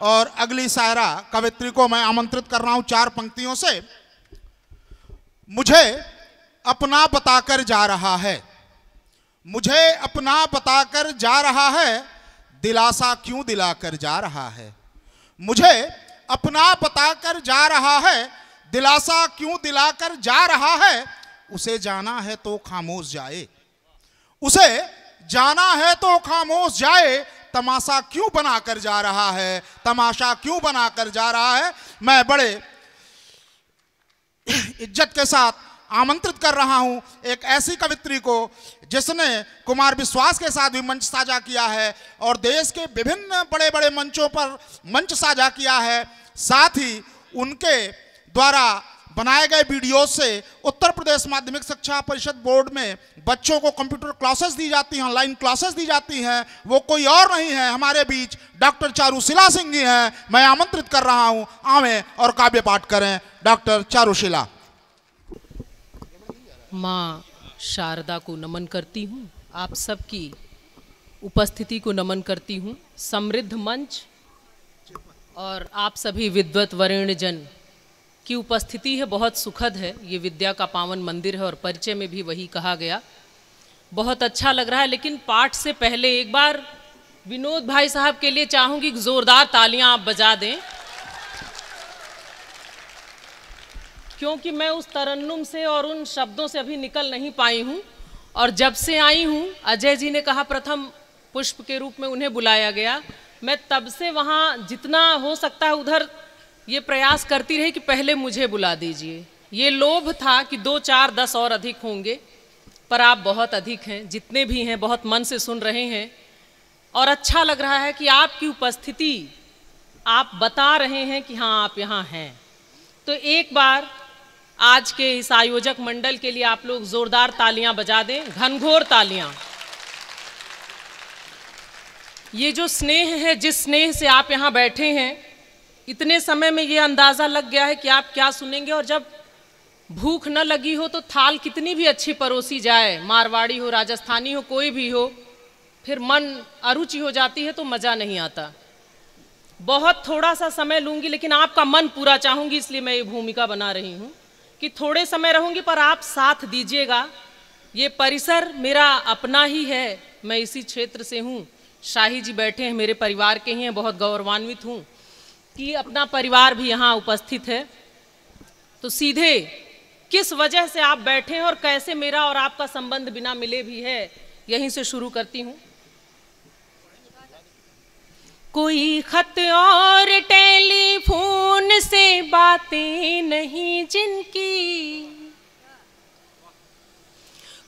और अगली शायरा कवित्री को मैं आमंत्रित कर रहा हूं 4 पंक्तियों से। मुझे अपना बताकर जा रहा है, मुझे अपना बताकर जा रहा है, दिलासा क्यों दिलाकर जा रहा है। मुझे अपना बताकर जा रहा है, दिलासा क्यों दिलाकर जा रहा है। उसे जाना है तो खामोश जाए, उसे जाना है तो खामोश जाए, तमाशा क्यों बनाकर जा रहा है, तमाशा क्यों बनाकर जा रहा है। मैं बड़े इज्जत के साथ आमंत्रित कर रहा हूं एक ऐसी कवित्री को जिसने कुमार विश्वास के साथ भी मंच साझा किया है और देश के विभिन्न बड़े बड़े मंचों पर मंच साझा किया है। साथ ही उनके द्वारा बनाए गए वीडियो से उत्तर प्रदेश माध्यमिक शिक्षा परिषद बोर्ड में बच्चों को कंप्यूटर क्लासेस दी जाती हैं, ऑनलाइन क्लासेस दी जाती हैं। वो कोई और नहीं है, हमारे बीच डॉक्टर चारुशिला सिंह जी हैं। मैं आमंत्रित कर रहा हूं, आवें और काव्य पाठ करें। डॉक्टर चारुशिला। माँ शारदा को नमन करती हूँ, आप सबकी उपस्थिति को नमन करती हूँ। समृद्ध मंच और आप सभी विद्वत वरेण्य जन की उपस्थिति है, बहुत सुखद है। ये विद्या का पावन मंदिर है और परिचय में भी वही कहा गया। बहुत अच्छा लग रहा है। लेकिन पाठ से पहले एक बार विनोद भाई साहब के लिए चाहूँगी कि ज़ोरदार तालियां आप बजा दें, क्योंकि मैं उस तरन्नुम से और उन शब्दों से अभी निकल नहीं पाई हूँ। और जब से आई हूँ, अजय जी ने कहा प्रथम पुष्प के रूप में उन्हें बुलाया गया, मैं तब से वहाँ जितना हो सकता है उधर ये प्रयास करती रही कि पहले मुझे बुला दीजिए। ये लोभ था कि 2, 4, 10 और अधिक होंगे, पर आप बहुत अधिक हैं, जितने भी हैं बहुत मन से सुन रहे हैं। और अच्छा लग रहा है कि आपकी उपस्थिति आप बता रहे हैं कि हाँ आप यहाँ हैं। तो एक बार आज के इस आयोजक मंडल के लिए आप लोग जोरदार तालियां बजा दें, घनघोर तालियां। ये जो स्नेह है, जिस स्नेह से आप यहाँ बैठे हैं, इतने समय में ये अंदाज़ा लग गया है कि आप क्या सुनेंगे। और जब भूख न लगी हो तो थाल कितनी भी अच्छी परोसी जाए, मारवाड़ी हो, राजस्थानी हो, कोई भी हो, फिर मन अरुचि हो जाती है तो मज़ा नहीं आता। बहुत थोड़ा सा समय लूँगी, लेकिन आपका मन पूरा चाहूँगी, इसलिए मैं ये भूमिका बना रही हूँ कि थोड़े समय रहूँगी पर आप साथ दीजिएगा। ये परिसर मेरा अपना ही है, मैं इसी क्षेत्र से हूँ। शाही जी बैठे हैं, मेरे परिवार के ही हैं, बहुत गौरवान्वित हूँ कि अपना परिवार भी यहाँ उपस्थित है। तो सीधे किस वजह से आप बैठे हैं और कैसे मेरा और आपका संबंध बिना मिले भी है, यहीं से शुरू करती हूँ। कोई खत और टेलीफोन से बातें नहीं जिनकी,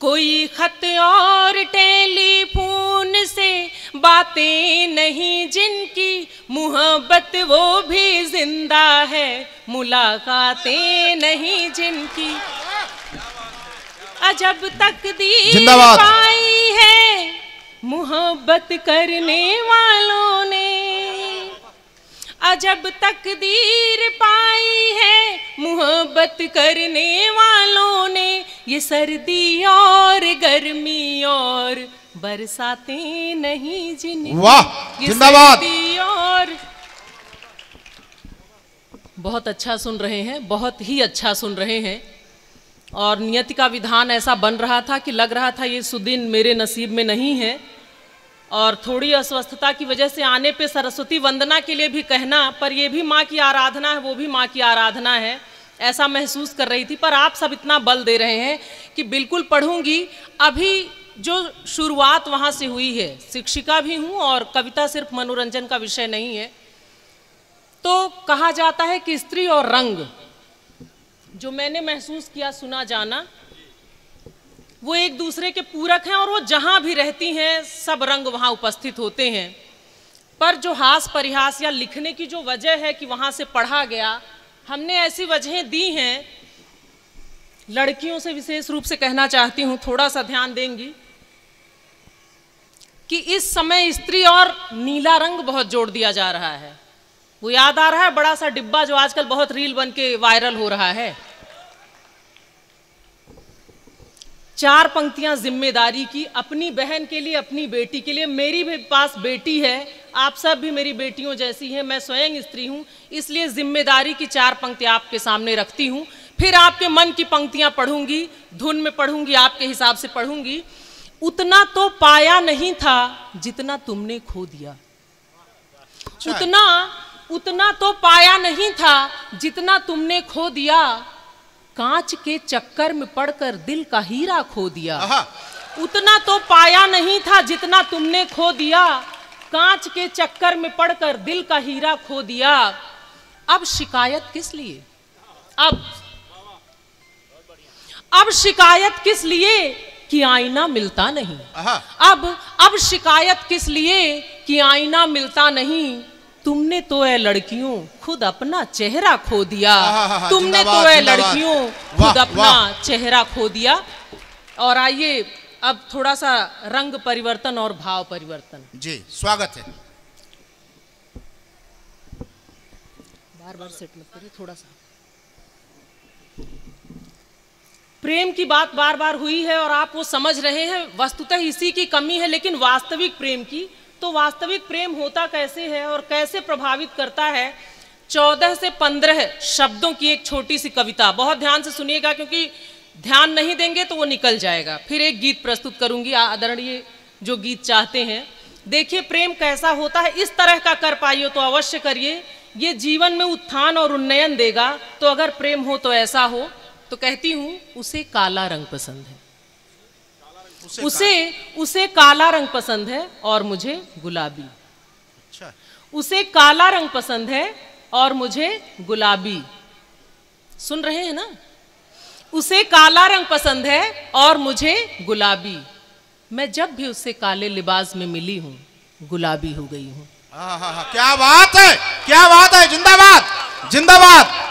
कोई खत और टेलीफोन से बातें नहीं जिनकी, मोहब्बत वो भी जिंदा है, मुलाकातें नहीं जिनकी। अजब तकदीर पाई है मोहब्बत करने वालों ने, अजब तकदीर पाई है मोहब्बत करने वालों ने। ये सर्दी और गर्मी और बरसातें नहीं जिन्हें, वाह जिंदाबाद। और बहुत अच्छा सुन रहे हैं, बहुत ही अच्छा सुन रहे हैं। और नियति का विधान ऐसा बन रहा था कि लग रहा था ये सुदिन मेरे नसीब में नहीं है। और थोड़ी अस्वस्थता की वजह से आने पे सरस्वती वंदना के लिए भी कहना, पर ये भी माँ की आराधना है, वो भी माँ की आराधना है, ऐसा महसूस कर रही थी। पर आप सब इतना बल दे रहे हैं कि बिल्कुल पढ़ूंगी। अभी जो शुरुआत वहाँ से हुई है, शिक्षिका भी हूँ और कविता सिर्फ मनोरंजन का विषय नहीं है। तो कहा जाता है कि स्त्री और रंग, जो मैंने महसूस किया, सुना जाना, वो एक दूसरे के पूरक हैं और वो जहाँ भी रहती हैं सब रंग वहाँ उपस्थित होते हैं। पर जो हास परिहास या लिखने की जो वजह है कि वहाँ से पढ़ा गया, हमने ऐसी वजहें दी हैं। लड़कियों से विशेष रूप से कहना चाहती हूँ, थोड़ा सा ध्यान देंगी कि इस समय स्त्री और नीला रंग बहुत जोड़ दिया जा रहा है। वो याद आ रहा है बड़ा सा डिब्बा जो आजकल बहुत रील बन के वायरल हो रहा है। 4 पंक्तियां जिम्मेदारी की, अपनी बहन के लिए, अपनी बेटी के लिए। मेरी भी पास बेटी है, आप सब भी मेरी बेटियों जैसी हैं, मैं स्वयं स्त्री हूँ, इसलिए जिम्मेदारी की 4 पंक्तियाँ आपके सामने रखती हूँ। फिर आपके मन की पंक्तियाँ पढ़ूंगी, धुन में पढ़ूंगी, आपके हिसाब से पढ़ूंगी। उतना तो पाया नहीं था जितना तुमने खो दिया, उतना तो पाया नहीं था जितना तुमने खो दिया, कांच के चक्कर में पड़कर दिल का हीरा खो दिया। उतना तो पाया नहीं था जितना तुमने खो दिया, कांच के चक्कर में पड़कर दिल का हीरा खो दिया। अब शिकायत किस लिए, अब शिकायत किस लिए कि आईना मिलता नहीं। अब शिकायत किस लिए कि आईना मिलता नहीं, तुमने तो ए लड़कियों खुद अपना चेहरा खो दिया। तुमने तो ए लड़कियों खुद अपना चेहरा खो दिया। और आइए अब थोड़ा सा रंग परिवर्तन और भाव परिवर्तन। जी स्वागत है। बार बार सेट मत करिए, थोड़ा सा। प्रेम की बात बार बार हुई है और आप वो समझ रहे हैं, वस्तुतः इसी की कमी है। लेकिन वास्तविक प्रेम की, तो वास्तविक प्रेम होता कैसे है और कैसे प्रभावित करता है। 14 से 15 शब्दों की एक छोटी सी कविता, बहुत ध्यान से सुनिएगा, क्योंकि ध्यान नहीं देंगे तो वो निकल जाएगा। फिर एक गीत प्रस्तुत करूंगी, आदरणीय जो गीत चाहते हैं। देखिए प्रेम कैसा होता है, इस तरह का कर पाइए तो अवश्य करिए, ये जीवन में उत्थान और उन्नयन देगा। तो अगर प्रेम हो तो ऐसा हो। तो कहती हूं, उसे काला रंग पसंद है, उसे काला रंग पसंद है और मुझे गुलाबी। अच्छा। उसे काला रंग पसंद है और मुझे गुलाबी। सुन रहे हैं ना? उसे काला रंग पसंद है और मुझे गुलाबी। मैं जब भी उससे काले लिबास में मिली हूं, गुलाबी हो गई हूं। क्या बात है, क्या बात है, जिंदाबाद जिंदाबाद।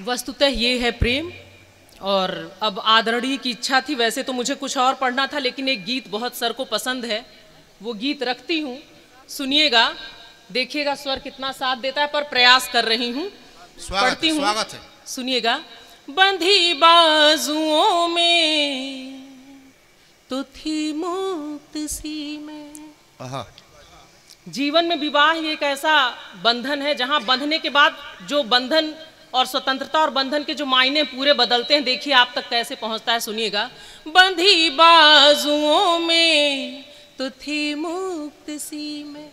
वस्तुतः ये है प्रेम। और अब आदरणीय की इच्छा थी, वैसे तो मुझे कुछ और पढ़ना था, लेकिन एक गीत बहुत सर को पसंद है, वो गीत रखती हूँ। सुनिएगा, देखिएगा स्वर कितना साथ देता है, पर प्रयास कर रही हूँ, पढ़ती हूँ, स्वागत है। सुनिएगा। बंधी बाजुओं में तो थी मुक्त सी मैं। जीवन में विवाह ही एक ऐसा बंधन है जहां बंधने के बाद जो बंधन और स्वतंत्रता और बंधन के जो मायने पूरे बदलते हैं। देखिए आप तक कैसे पहुंचता है, सुनिएगा। बंधी बाजुओं में तो थी मुक्त सी मैं,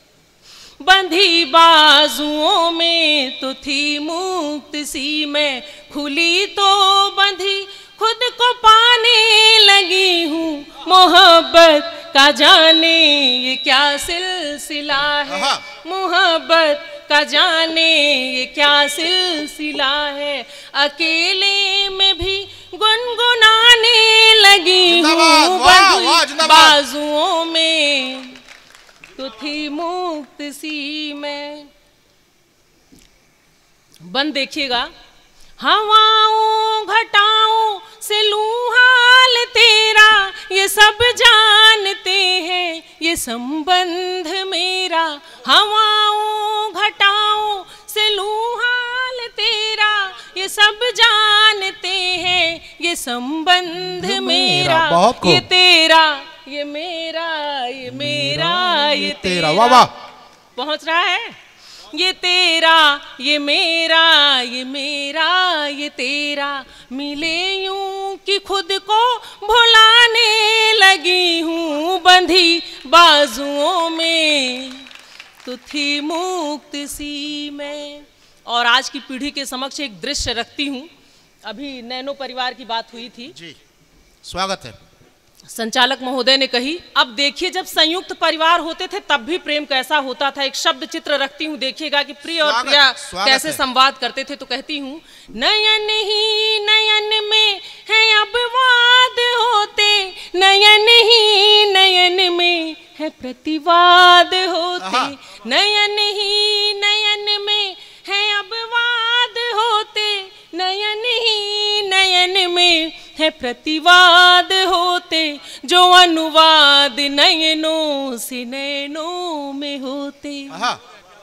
बंधी बाजुओं में तो थी मुक्त सी मैं, खुली तो बंधी खुद को पाने लगी हूँ, मोहब्बत का जाने ये क्या सिलसिला है, मोहब्बत का जाने ये क्या सिलसिला है, अकेले में भी गुनगुनाने लगी हूँ, बंधी बाजुओं में तो थी मुक्त सी मैं। बंद देखिएगा। हवाओं घटाओं से लूं हाल तेरा, ये सब जानते हैं ये संबंध मेरा, हवाओं घटाओं से लूं हाल तेरा, ये सब जानते हैं ये संबंध मेरा, ये तेरा ये मेरा ये मेरा ये तेरा। वाह वाह, पहुंच रहा है। ये तेरा ये मेरा ये मेरा ये तेरा, मिले यूं कि खुद को भुलाने लगी हूँ, बंधी बाजुओं में तो थी मुक्त सी मैं। और आज की पीढ़ी के समक्ष एक दृश्य रखती हूँ। अभी नैनो परिवार की बात हुई थी जी, स्वागत है। संचालक महोदय ने कही, अब देखिए जब संयुक्त परिवार होते थे तब भी प्रेम कैसा होता था। एक शब्द चित्र रखती हूँ, देखिएगा कि प्रिय और प्रिया कैसे संवाद करते थे। तो कहती हूँ, नयन ही नयन में है अब वाद होते, नयन ही नयन में है प्रतिवाद होते, नयन ही नयन में है अब वाद होते, नयन ही नयन में है प्रतिवाद होते, जो अनुवाद नयनों से नयनों में होते।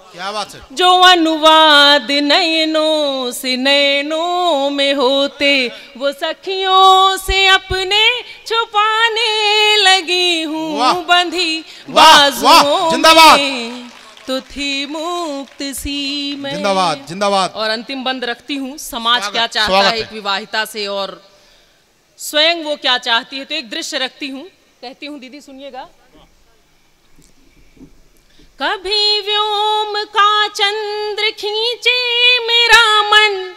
क्या बात है। जो अनुवाद नयनों से नयनों में होते, वो सखियों से अपने छुपाने लगी हूँ बंधी बाजुओं में, तो थी मुक्त सी मैं। जिंदाबाद जिंदाबाद। और अंतिम बंद रखती हूँ, समाज क्या चाहता है एक विवाहिता से और स्वयं वो क्या चाहती है। तो एक दृश्य रखती हूँ, कहती हूँ, दीदी सुनिएगा। कभी व्योम का चंद्र खींचे मेरा मन,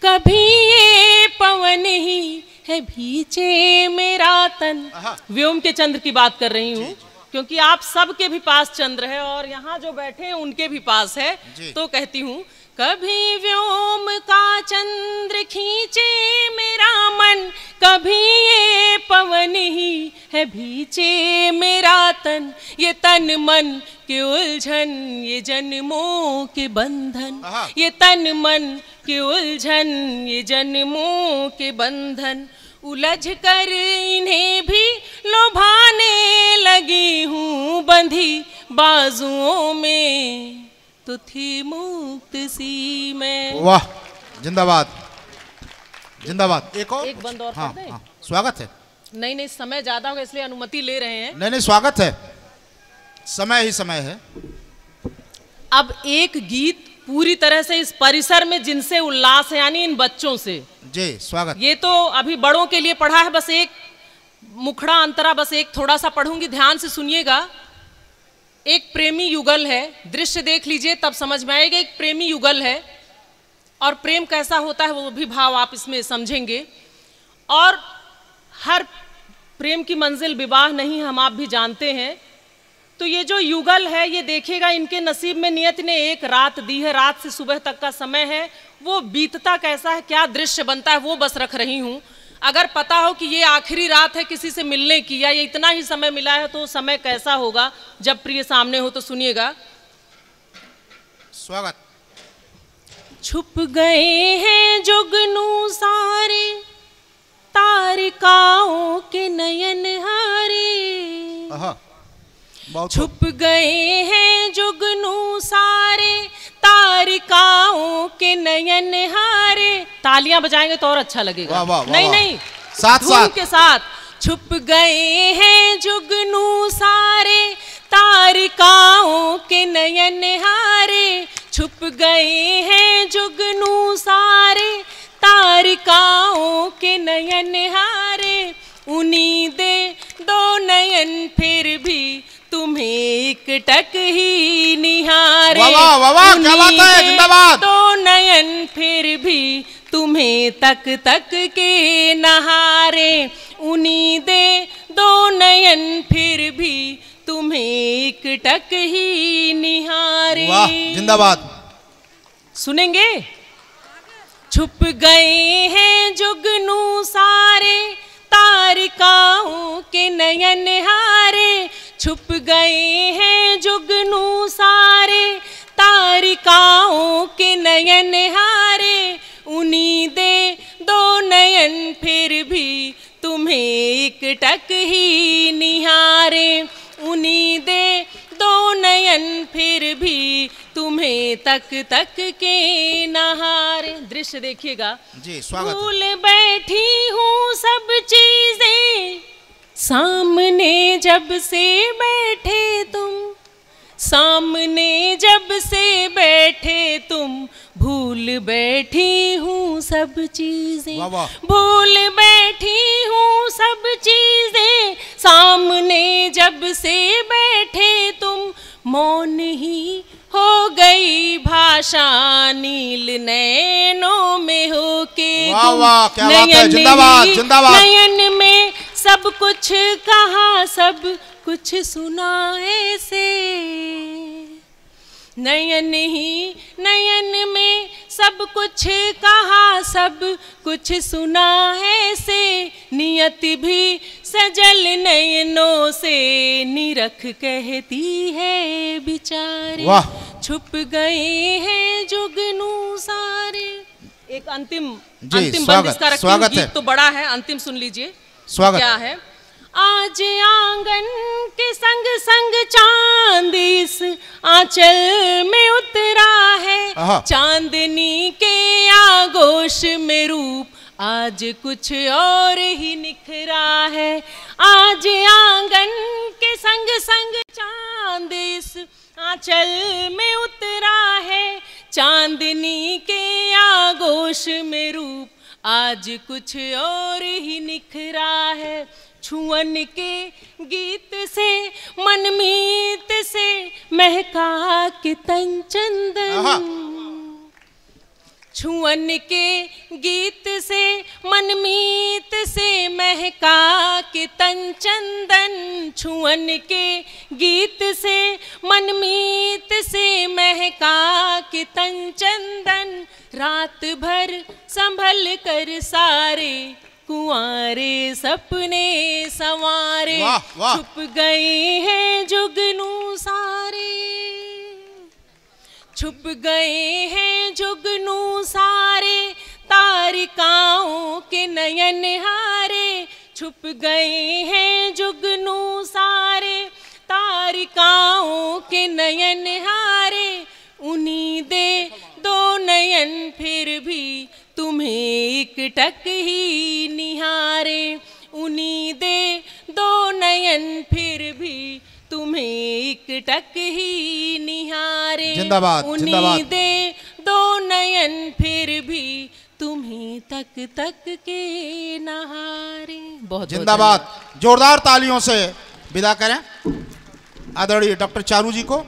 कभी ये पवन ही है भींचे मेरा तन। व्योम के चंद्र की बात कर रही हूँ क्योंकि आप सबके भी पास चंद्र है और यहाँ जो बैठे हैं उनके भी पास है। तो कहती हूँ, कभी व्योम का चंद्र खींचे मेरा मन, कभी ये पवन ही है भींचे मेरा तन। ये तन मन के उलझन, ये जन्मों के बंधन, ये तन मन के उलझन, ये जन्मों के बंधन, उलझ कर इन्हें भी लुभाने लगी हूँ बंधी बाजुओं में, तो थी मुक्त सी मैं। वाह, जिंदाबाद जिंदाबाद। एक और, एक बंद और हाँ, कर दें? हाँ, स्वागत है। नहीं समय ज्यादा होगा इसलिए अनुमति ले रहे हैं। नहीं स्वागत है, समय ही समय है। अब एक गीत पूरी तरह से इस परिसर में जिनसे उल्लास है, यानी इन बच्चों से। जी स्वागत। ये तो अभी बड़ों के लिए पढ़ा है, बस एक मुखड़ा अंतरा, बस एक थोड़ा सा पढ़ूंगी, ध्यान से सुनिएगा। एक प्रेमी युगल है, दृश्य देख लीजिए तब समझ में आएगा। एक प्रेमी युगल है और प्रेम कैसा होता है वो भी भाव आप इसमें समझेंगे। और हर प्रेम की मंजिल विवाह नहीं, हम आप भी जानते हैं। तो ये जो युगल है, ये देखिएगा इनके नसीब में नियत ने एक रात दी है, रात से सुबह तक का समय है। वो बीतता कैसा है, क्या दृश्य बनता है, वो बस रख रही हूँ। अगर पता हो कि ये आखिरी रात है किसी से मिलने की, या ये इतना ही समय मिला है, तो समय कैसा होगा जब प्रिय सामने हो। तो सुनिएगा। स्वागत। छुप गए हैं जुगनू सारे तारिकाओं के नयन हारे, छुप गए हैं जुगनू सारे तारिकाओं के नयन हारे। तालियां बजाएंगे तो और अच्छा लगेगा। वाह, वाह, नहीं वाह। नहीं, साथ के साथ। छुप गए हैं जुगनू सारे तारिकाओं के नयन हारे, छुप गए हैं जुगनू सारे तारिकाओं के नयन हारे। उन्हीं दे दो नयन फिर भी तुम्हें एक टक ही निहारे। वाह वाह वाह, क्या बात है, जिंदाबाद। दो नयन फिर भी तुम्हें तक तक के नहारे, उन्हीं दे दो नयन फिर भी तुम्हें एक टक ही निहारे। वाह, जिंदाबाद। सुनेंगे। छुप गए हैं जुगनू सारे तारिकाओं के नयन हारे, छुप गए हैं जुगनू सारे तारिकाओं के नयन हारे। उन्हीं दे दो नयन फिर भी तुम्हें एक टक ही निहारे, उन्हीं दे दो नयन फिर भी तुम्हें तक तक के नहारे। दृश्य देखिएगा। जी स्वागत। भूल बैठी हूँ सब चीजें सामने जब से बैठे तुम, सामने जब से बैठे तुम, भूल बैठी हूँ सब चीजें, भूल बैठी हूँ सब चीजें, सामने जब से बैठे तुम, मौन ही हो गई भाषा नील नैनों में होके तुम। नयन में सब कुछ कहा, सब कुछ सुना ऐसे, नयन ही नयन में सब कुछ कहा, सब कुछ सुना ऐसे, नियत भी सजल नयनों से निरख कहती है बिचारे, छुप गए हैं जुगनू सारे। एक अंतिम बंद इसका रखती हूँ, गीत तो बड़ा है, अंतिम सुन लीजिए। स्वागत। क्या है? आज आंगन के संग संग चांद इस आंचल में उतरा है, चांदनी के आगोश में रूप आज कुछ और ही निखरा है। आज आंगन के संग संग चांद इस आंचल में उतरा है, चांदनी के आगोश में रूप आज कुछ और ही निखरा है। छुअन के गीत से मनमीत से महका के तन चंदन, छुअन के गीत से मनमीत से महका के तन चंदन, छुअन के गीत से मनमीत से महका के तन चंदन। रात भर संभल कर सारे कुंवारे सपने संवारे, छुप गए हैं जुगनू सारे, छुप गए हैं जुगनू सारे, तारिकाओं के नयन हारे, छुप गए हैं जुगनू सारे, तारिकाओं के नयन हारे। उन्हीं दे दो नयन फिर भी तुम्हें एक टक ही निहारे, उन्हीं दे दो नयन फिर भी तुम्हें एक टक ही निहारे। जिंदाबाद, उन्हीं दे दो नयन फिर भी तुम्हें तक तक के नहारे। बहुत जिंदाबाद। जोरदार तालियों से विदा करें आदरणीय डॉक्टर चारू जी को।